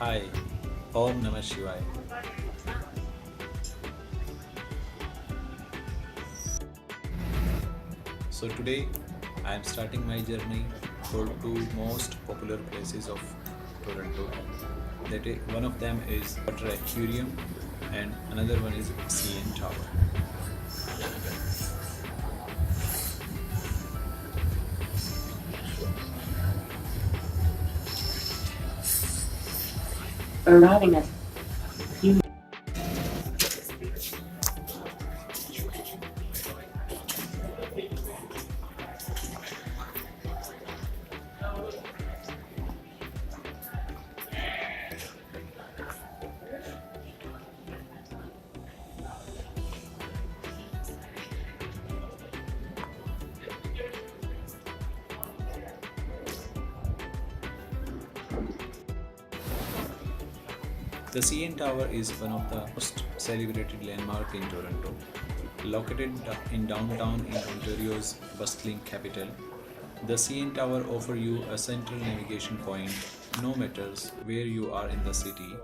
Hi, Om Namah Shivaay. So today I am starting my journey for two most popular places of Toronto. One of them is Water Aquarium and another one is CN Tower. Arriving at The CN Tower is one of the most celebrated landmarks in Toronto. Located in downtown in Ontario's bustling capital, the CN Tower offers you a central navigation point no matter where you are in the city.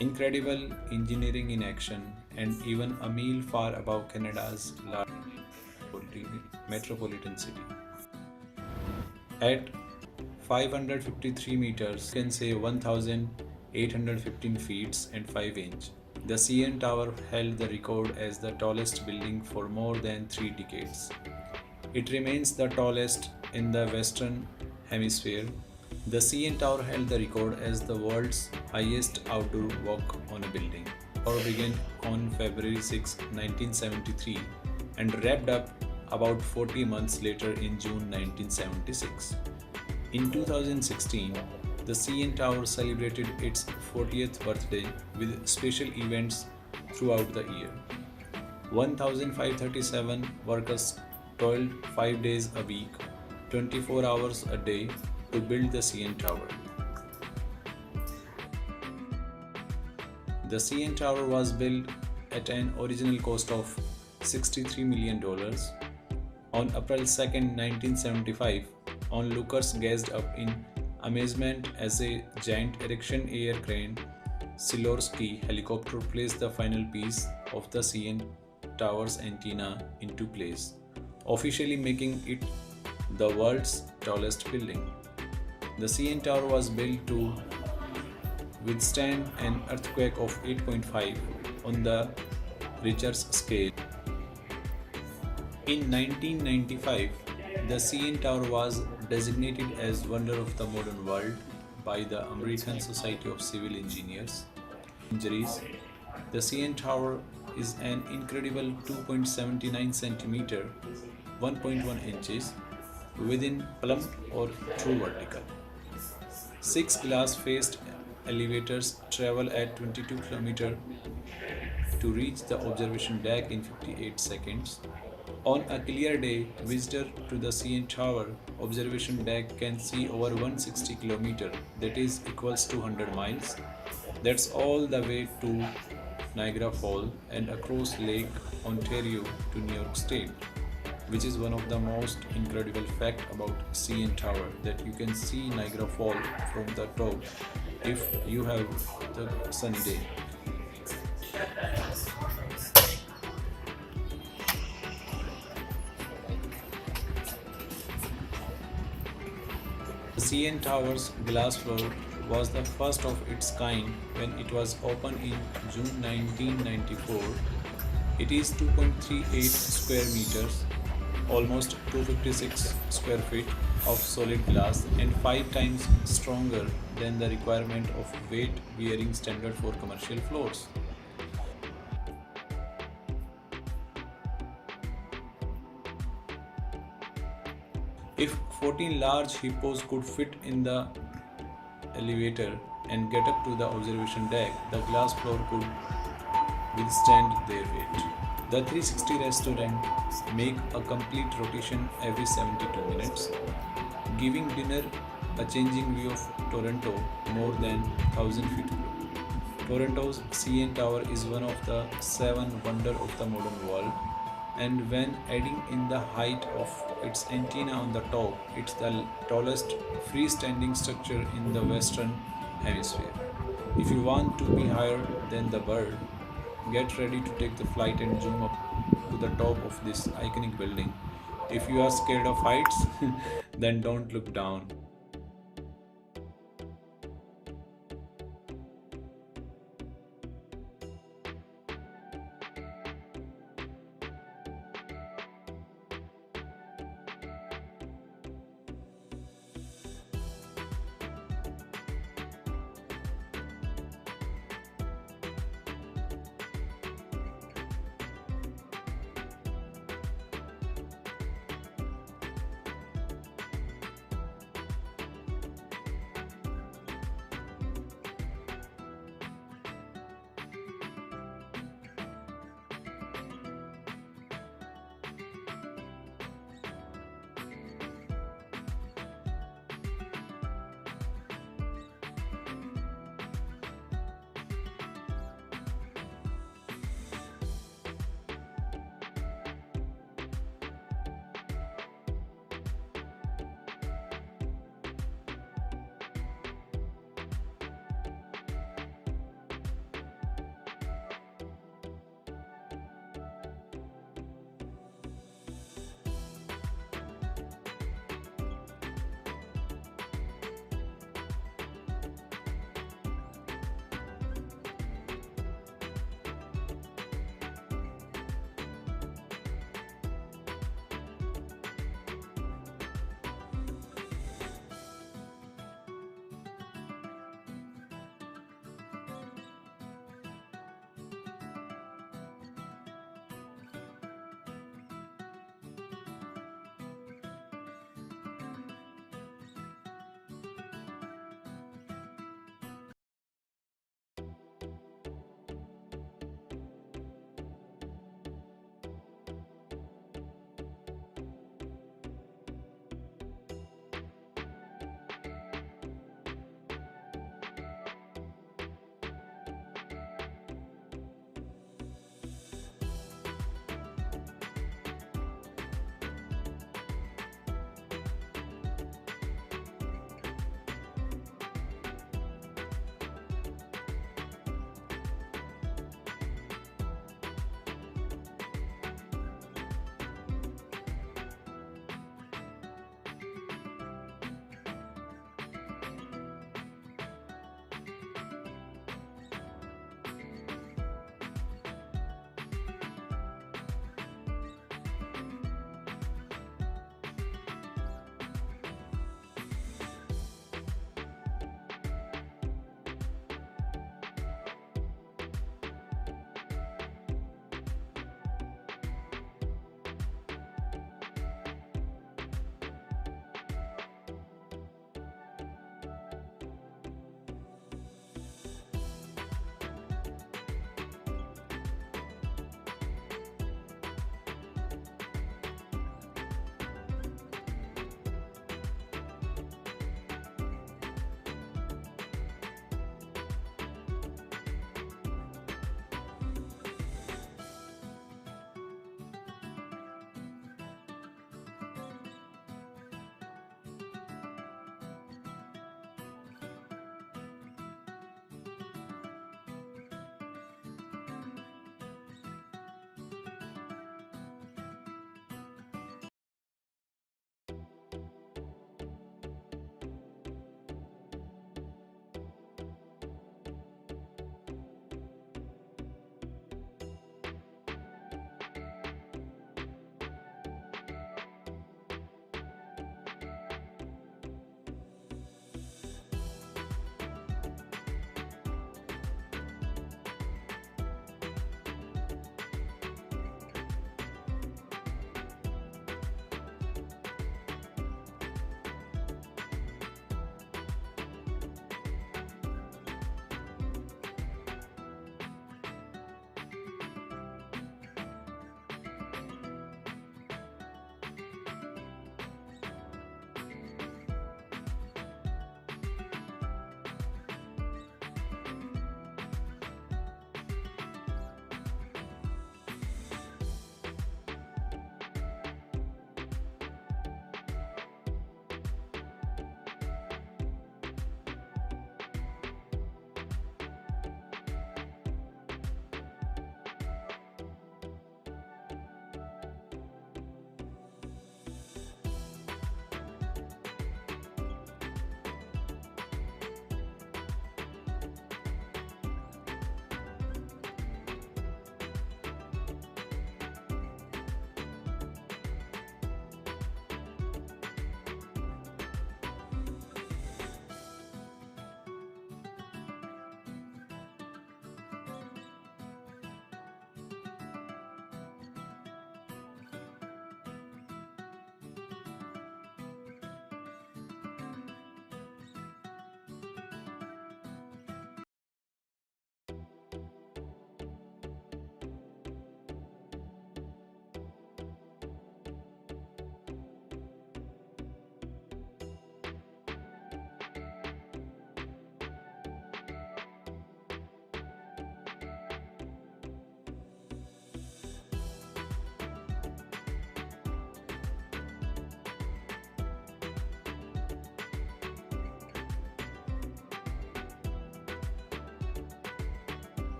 Incredible engineering in action, and even a mile far above Canada's largest metropolitan city. At 553 meters, you can say 1,815 feet and 5 inches. The CN Tower held the record as the tallest building for more than 3 decades. It remains the tallest in the Western Hemisphere. The CN Tower held the record as the world's highest outdoor walk on a building. Or began on February 6, 1973 and wrapped up about 40 months later in June 1976. In 2016, the CN Tower celebrated its 40th birthday with special events throughout the year. 1,537 workers toiled 5 days a week, 24 hours a day to build the CN Tower. The CN Tower was built at an original cost of $63 million. On April 2, 1975, onlookers gazed up in amazement as a giant erection air crane Sikorsky helicopter placed the final piece of the CN Tower's antenna into place, officially making it the world's tallest building. The CN Tower was built to withstand an earthquake of 8.5 on the Richter's scale. In 1995, the CN Tower was designated as Wonder of the Modern World by the American Society of Civil Engineers. The CN Tower is an incredible 2.79 cm, 1.1 inches, within plumb or true vertical. 6 glass-faced elevators travel at 22 km to reach the observation deck in 58 seconds. On a clear day, visitors to the CN Tower observation deck can see over 160 km, that is equals to 100 miles. That's all the way to Niagara Falls and across Lake Ontario to New York State, which is one of the most incredible fact about CN Tower, that you can see Niagara Falls from the top if you have the sunny day. The CN Tower's glass floor was the first of its kind when it was opened in June 1994. It is 2.38 square meters, almost 256 square feet of solid glass, and 5 times stronger than the requirement of weight-bearing standard for commercial floors. If 14 large hippos could fit in the elevator and get up to the observation deck, the glass floor could withstand their weight. The 360 restaurants make a complete rotation every 72 minutes, giving dinner a changing view of Toronto more than 1,000 feet below. Toronto's CN Tower is one of the 7 wonders of the modern world, and when adding in the height of its antenna on the top, it's the tallest freestanding structure in the Western hemisphere. If you want to be higher than the bird, get ready to take the flight and zoom up to the top of this iconic building. If you are scared of heights, then don't look down.